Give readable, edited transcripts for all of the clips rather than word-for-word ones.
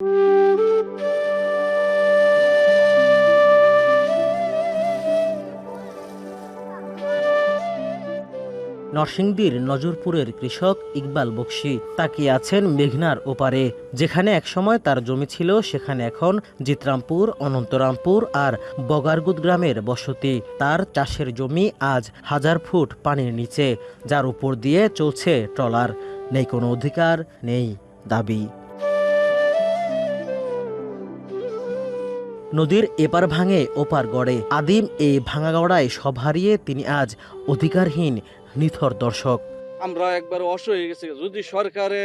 নরসিংদীর নজরপুরের কৃষক ইকবাল বকশী তাকিয়ে আছেন মেঘনার ওপারে। যেখানে একসময় তার জমি ছিল, সেখানে এখন জিতরামপুর, অনন্তরামপুর আর বগারগুদ গ্রামের বসতি। তার চাষের জমি আজ 1000 ফুট পানির নিচে, যার উপর দিয়ে চলছে ট্রলার। নেই কোনো অধিকার, নেই দাবি। নদীর এপার ভাঙে ওপার গড়ে, আদিম এই ভাঙাগড়ায় সব হারিয়ে তিনি আজ অধিকারহীন, নিথর দর্শক। আমরা একবার অসহায় হয়ে গেছি। যদি সরকারে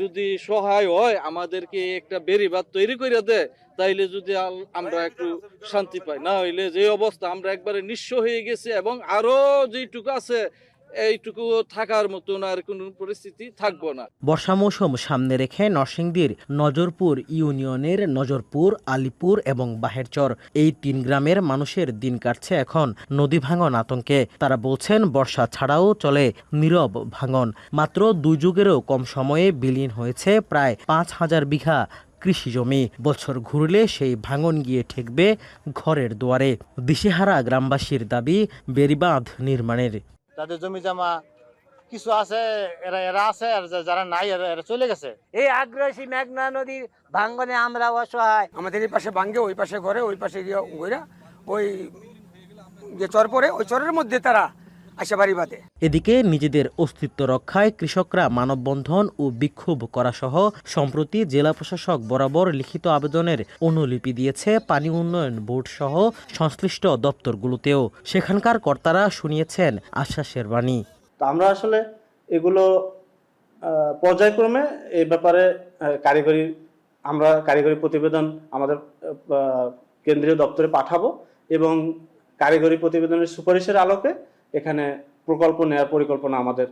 যদি সহায় হয়, আমাদেরকে একটা বেড়িবাঁধ তৈরি করে দেয়, তাইলে যদি আমরা একটু শান্তি পাই। না হইলে যে অবস্থা, আমরা একবারে নিঃস্ব হয়ে গেছি এবং আরো যেটুকু আছে এইটুকু থাকার মতন আর কোনো পরিস্থিতি থাকবো না। বর্ষা মৌসুম সামনে রেখে নরসিংদীর নজরপুর ইউনিয়নের নজরপুর, আলীপুর এবং বাহেরচর এই 3 গ্রামের মানুষের দিন কাটছে এখন নদী ভাঙন আতঙ্কে। তারা বলছেন, বর্ষা ছাড়াও চলে নীরব ভাঙন। মাত্র 2 যুগেরও কম সময়ে বিলীন হয়েছে প্রায় 5000 বিঘা কৃষি জমি। বছর ঘুরলে সেই ভাঙন গিয়ে ঠেকবে ঘরের দুয়ারে। দিশেহারা গ্রামবাসীর দাবি বেড়িবাঁধ নির্মাণের। তাদের জমি জমা কিছু আছে, এরা আছে, আর যারা নাই এরা চলে গেছে। এই আগ্রাসী মেঘনা নদীর ভাঙ্গনে আমরা অসহায়। আমাদের এই পাশে ভাঙ্গে, ওই পাশে ঘরে, ওই পাশে ওই যে চর পরে, ওই চরের মধ্যে তারা আসে বাড়ি বাঁধে। এদিকে নিজেদের অস্তিত্ব রক্ষায় কৃষকরা মানববন্ধন ও বিক্ষোভ করা সহ সম্প্রতি জেলা প্রশাসক বরাবর লিখিত আবেদনের অনুলিপি দিয়েছে পানি উন্নয়ন বোর্ড সহ সংশ্লিষ্ট দপ্তরগুলোতেও। সেখানকার কর্তারা শুনিয়েছেন আশ্বাসের বাণী। আমরা আসলে এগুলো পর্যায়ক্রমে এই ব্যাপারে কারিগরি প্রতিবেদন আমাদের কেন্দ্রীয় দপ্তরে পাঠাবো এবং কারিগরি প্রতিবেদনের সুপারিশের আলোকে এখানে প্রকল্প নেওয়ার পরিকল্পনা আমাদের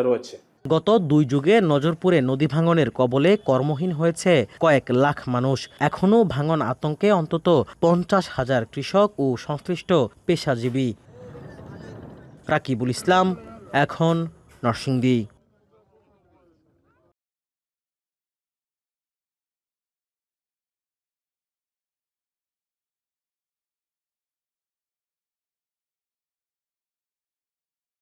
রয়েছে। গত 2 যুগে নজরপুরে নদী ভাঙনের কবলে কর্মহীন হয়েছে কয়েক লাখ মানুষ। এখনও ভাঙন আতঙ্কে অন্তত 50,000 কৃষক ও সংশ্লিষ্ট পেশাজীবী। রাকিবুল ইসলাম, এখন নরসিংদী।